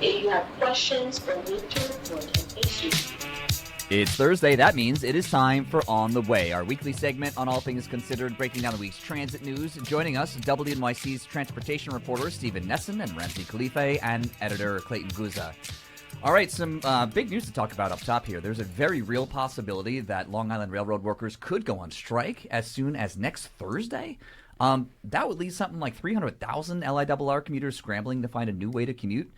Okay, you have questions for me to report an issue. It's Thursday. That means it is time for On the Way, our weekly segment on all things considered, breaking down the week's transit news. Joining us, WNYC's transportation reporter Stephen Nesson and Ramsey Khalife, and editor Clayton Guza. All right, some big news to talk about up top here. There's a very real possibility that Long Island Railroad workers could go on strike as soon as next Thursday. That would leave something like 300,000 LIRR commuters scrambling to find a new way to commute.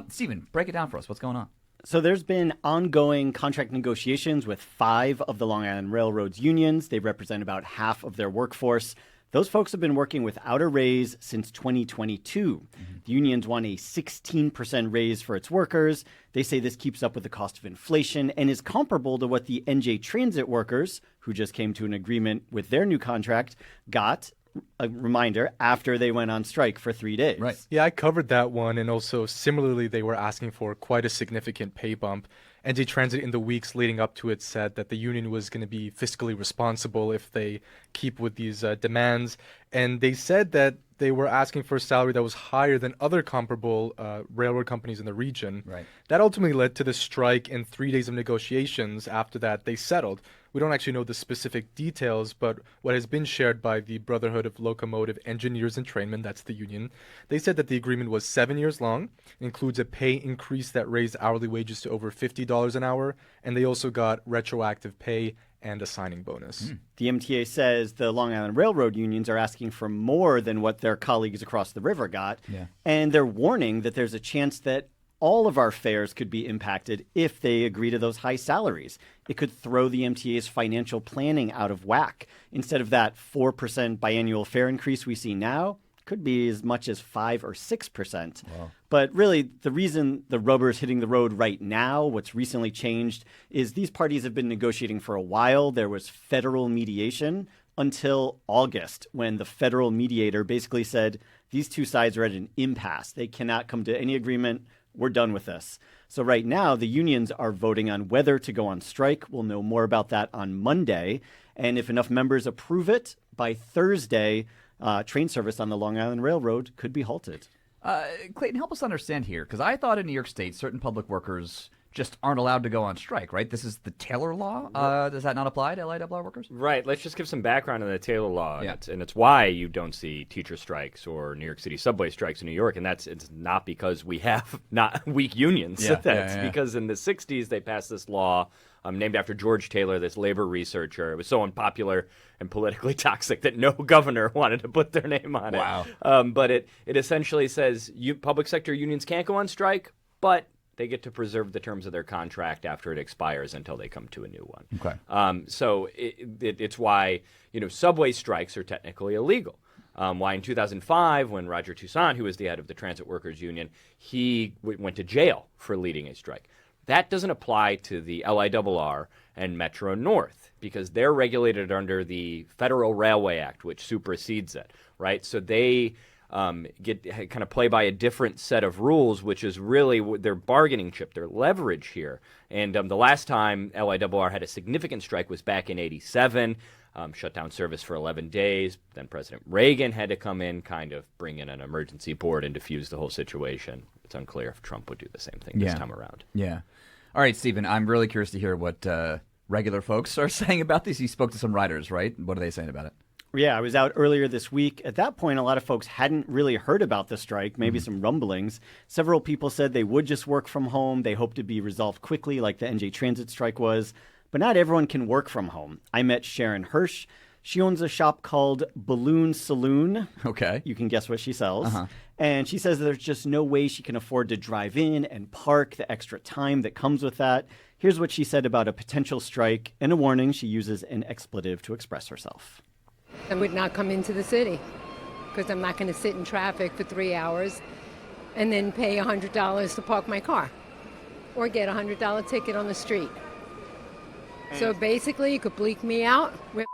Stephen, break it down for us. What's going on? So there's been ongoing contract negotiations with 5 of the Long Island Railroad's unions. They represent about half of their workforce. Those folks have been working without a raise since 2022. The unions want a 16% raise for its workers. They say this keeps up with the cost of inflation and is comparable to what the NJ Transit workers, who just came to an agreement with their new contract, got. A reminder, after they went on strike for 3 days. Right. Yeah, I covered that one. And also, similarly, they were asking for quite a significant pay bump. NJ Transit in the weeks leading up to it said that the union was going to be fiscally responsible if they keep with these demands. And they said that they were asking for a salary that was higher than other comparable railroad companies in the region. Right. That ultimately led to the strike and 3 days of negotiations. After that, they settled. We don't actually know the specific details, but what has been shared by the Brotherhood of Locomotive Engineers and Trainmen, that's the union, they said that the agreement was 7 years long, includes a pay increase that raised hourly wages to over $50 an hour, and they also got retroactive pay and a signing bonus. The MTA says the Long Island Railroad unions are asking for more than what their colleagues across the river got, and they're warning that there's a chance that all of our fares could be impacted if they agree to those high salaries. It could throw the MTA's financial planning out of whack. Instead of that 4% biannual fare increase we see now, could be as much as 5 or 6%. Wow. But really, the reason the rubber's hitting the road right now, what's recently changed, is these parties have been negotiating for a while. There was federal mediation until August, when the federal mediator basically said these two sides are at an impasse. They cannot come to any agreement. We're done with this. So right now, the unions are voting on whether to go on strike. We'll know more about that on Monday. And if enough members approve it, by Thursday, train service on the Long Island Railroad could be halted. Clayton, help us understand here, because I thought in New York State, certain public workers just aren't allowed to go on strike, right? This is the Taylor Law. Does that not apply to LIRR workers? Right. Let's just give some background on the Taylor Law. Yeah. And it's why you don't see teacher strikes or New York City subway strikes in New York. And it's not because we have not weak unions. That's because in the 60s they passed this law named after George Taylor, this labor researcher. It was so unpopular and politically toxic that no governor wanted to put their name on it. Wow. But it essentially says public sector unions can't go on strike, but they get to preserve the terms of their contract after it expires until they come to a new one. Okay. So it's why subway strikes are technically illegal. Why in 2005, when Roger Toussaint, who was the head of the Transit Workers Union, he went to jail for leading a strike. That doesn't apply to the LIRR and Metro North because they're regulated under the Federal Railway Act, which supersedes it, right? So they get kind of play by a different set of rules, which is really their bargaining chip, their leverage here. And the last time LIRR had a significant strike was back in '87, shut down service for 11 days. Then President Reagan had to come in, kind of bring in an emergency board and defuse the whole situation. It's unclear if Trump would do the same thing this time around. Yeah. All right, Stephen, I'm really curious to hear what regular folks are saying about this. You spoke to some riders, right? What are they saying about it? Yeah, I was out earlier this week. At that point, a lot of folks hadn't really heard about the strike, maybe some rumblings. Several people said they would just work from home. They hope to be resolved quickly like the NJ Transit strike was. But not everyone can work from home. I met Sharon Hirsch. She owns a shop called Balloon Saloon. Okay. You can guess what she sells. And she says there's just no way she can afford to drive in and park, the extra time that comes with that. Here's what she said about a potential strike and a warning. She uses an expletive to express herself. I would not come into the city because I'm not going to sit in traffic for 3 hours and then pay $100 to park my car or get a $100 ticket on the street. So basically, you could bleak me out. We're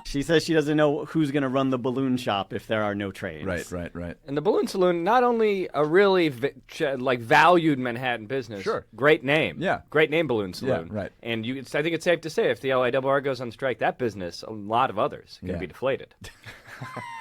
She says she doesn't know who's going to run the balloon shop if there are no trains. Right. And the Balloon Saloon, not only a really valued Manhattan business. Sure. Great name. Yeah. Great name, Balloon Saloon. Yeah, right. And I think it's safe to say if the LIRR goes on strike, that business, a lot of others, can be deflated.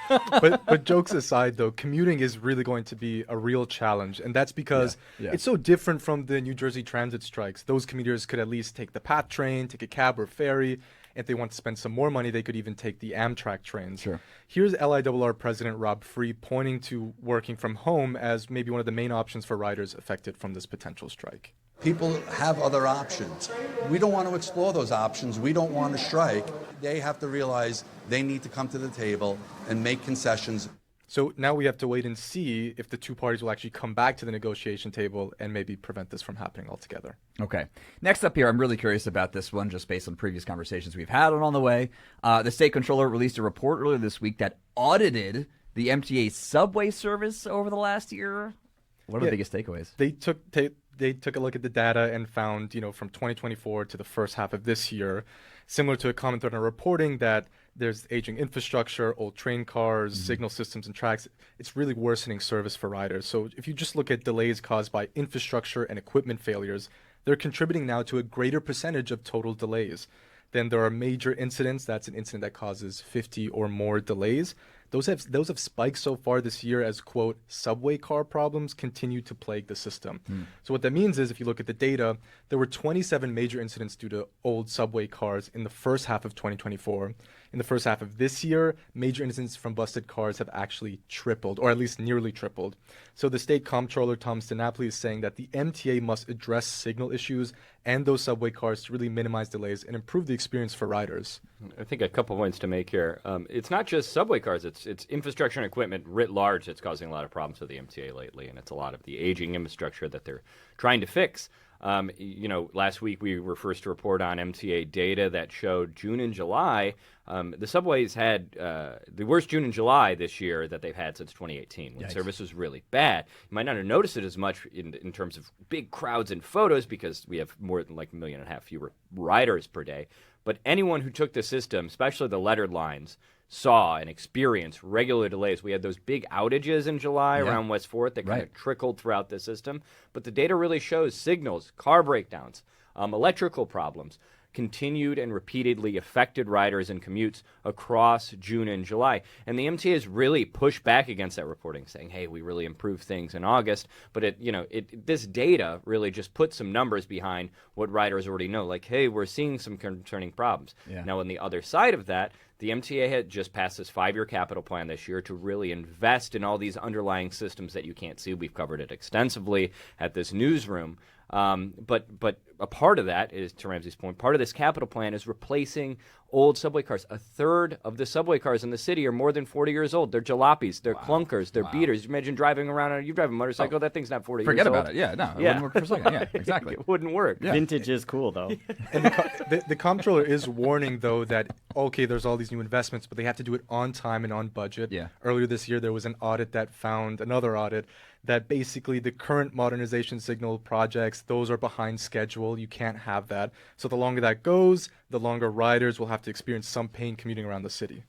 But jokes aside, though, commuting is really going to be a real challenge, and that's because it's so different from the New Jersey transit strikes. Those commuters could at least take the PATH train, take a cab or ferry. If they want to spend some more money, they could even take the Amtrak trains. Sure. Here's LIRR President Rob Free pointing to working from home as maybe one of the main options for riders affected from this potential strike. People have other options. We don't want to explore those options. We don't want to strike. They have to realize they need to come to the table and make concessions. So now we have to wait and see if the two parties will actually come back to the negotiation table and maybe prevent this from happening altogether. Okay. Next up here, I'm really curious about this one just based on previous conversations we've had on the way. The state controller released a report earlier this week that audited the MTA subway service over the last year. What are the biggest takeaways? They took a look at the data and found, from 2024 to the first half of this year, similar to a comment thread on reporting, that there's aging infrastructure, old train cars, signal systems and tracks. It's really worsening service for riders. So if you just look at delays caused by infrastructure and equipment failures, they're contributing now to a greater percentage of total delays. Then there are major incidents. That's an incident that causes 50 or more delays. Those have spiked so far this year as, quote, subway car problems continue to plague the system. So what that means is, if you look at the data, there were 27 major incidents due to old subway cars in the first half of 2024. In the first half of this year, major incidents from busted cars have actually tripled, or at least nearly tripled. So the state comptroller, Tom Stanapoli, is saying that the MTA must address signal issues and those subway cars to really minimize delays and improve the experience for riders. I think a couple points to make here. It's not just subway cars, it's infrastructure and equipment writ large that's causing a lot of problems with the MTA lately, and it's a lot of the aging infrastructure that they're trying to fix. Last week we were first to report on MTA data that showed June and July. The subways had the worst June and July this year that they've had since 2018, when service was really bad. You might not have noticed it as much in terms of big crowds and photos because we have more than like 1.5 million fewer riders per day. But anyone who took the system, especially the lettered lines, saw and experienced regular delays. We had those big outages in July around West 4th that kind of trickled throughout the system. But the data really shows signals, car breakdowns, electrical problems continued and repeatedly affected riders and commutes across June and July. And the MTA has really pushed back against that reporting, saying, hey, we really improved things in August. But this data really just puts some numbers behind what riders already know, like, hey, we're seeing some concerning problems. Now, on the other side of that, the MTA had just passed this 5-year capital plan this year to really invest in all these underlying systems that you can't see. We've covered it extensively at this newsroom. But a part of that is, to Ramsey's point, part of this capital plan is replacing old subway cars. A third of the subway cars in the city are more than 40 years old. They're jalopies, they're clunkers, they're beaters. Imagine driving around, you drive a motorcycle, that thing's not 40 years old. Forget about it. Yeah, no, it wouldn't work for a second. Yeah, exactly. It wouldn't work. Vintage is cool, though. And the comptroller is warning, though, that, okay, there's all these new investments, but they have to do it on time and on budget. Earlier this year, there was an audit that found, another audit, that basically the current modernization signal projects, those are behind schedule. You can't have that. So the longer that goes, the longer riders will have to experience some pain commuting around the city.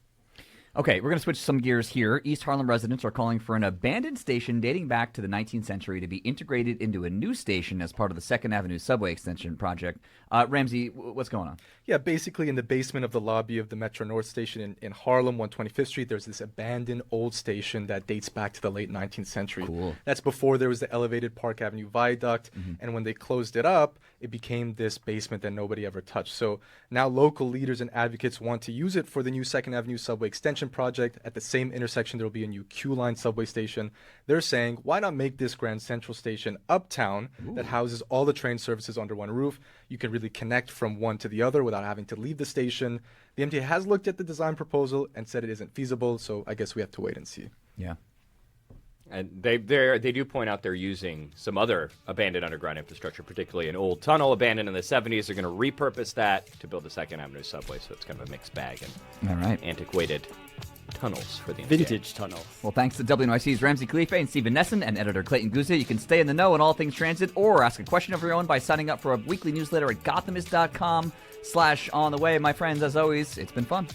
Okay, we're going to switch some gears here. East Harlem residents are calling for an abandoned station dating back to the 19th century to be integrated into a new station as part of the 2nd Avenue subway extension project. Ramsey, what's going on? Yeah, basically in the basement of the lobby of the Metro North station in Harlem, 125th Street, there's this abandoned old station that dates back to the late 19th century. Cool. That's before there was the elevated Park Avenue viaduct, and when they closed it up, it became this basement that nobody ever touched. So now local leaders and advocates want to use it for the new 2nd Avenue subway extension project. At the same intersection, there will be a new Q-line subway station. They're saying, why not make this Grand Central Station uptown that houses all the train services under one roof? You can really connect from one to the other without having to leave the station. The MTA has looked at the design proposal and said it isn't feasible, so I guess we have to wait and see. Yeah. And they do point out they're using some other abandoned underground infrastructure, particularly an old tunnel abandoned in the 70s. They're going to repurpose that to build the 2nd Avenue subway, so it's kind of a mixed bag and antiquated tunnels for the MTA. Vintage tunnels. Well, thanks to WNYC's Ramsey Khalife and Stephen Nesson and editor Clayton Guzzi. You can stay in the know on all things transit or ask a question of your own by signing up for a weekly newsletter at gothamist.com/on the way. My friends, as always, it's been fun.